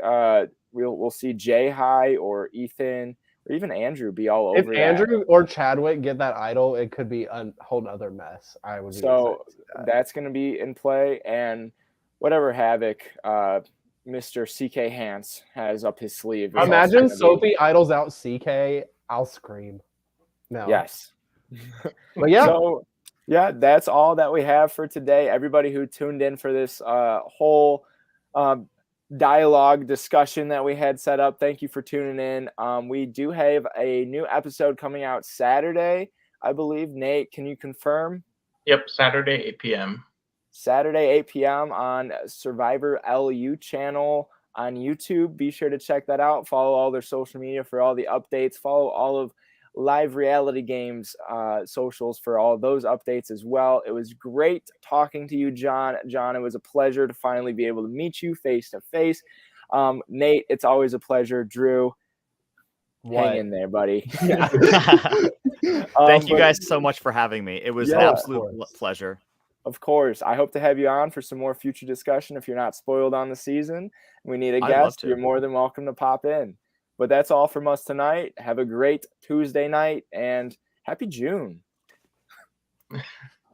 we'll see Jay High or Ethan or even Andrew be all over.
If Andrew or Chadwick get that idol, it could be a whole nother mess. I would.
So that's going to be in play, and whatever havoc Mr. CK Hans has up his sleeve.
Imagine Sophie idols out CK. I'll scream. No.
Yes.
But yeah.
So yeah, that's all that we have for today. Everybody who tuned in for this whole dialogue discussion that we had set up, thank you for tuning in. We do have a new episode coming out Saturday, I believe. Nate, can you confirm?
Yep, Saturday 8 p.m.
Saturday 8 p.m. on Survivor LU channel on YouTube. Be sure to check that out. Follow all their social media for all the updates. Follow all of Live Reality Games socials for all those updates as well. It was great talking to you, John. John, it was a pleasure to finally be able to meet you face to face. Nate, it's always a pleasure. Drew, hang in there, buddy.
Thank you guys so much for having me. It was an absolute pleasure.
Of course. I hope to have you on for some more future discussion. If you're not spoiled on the season, we need a guest, you're more than welcome to pop in. But that's all from us tonight. Have a great Tuesday night and happy June.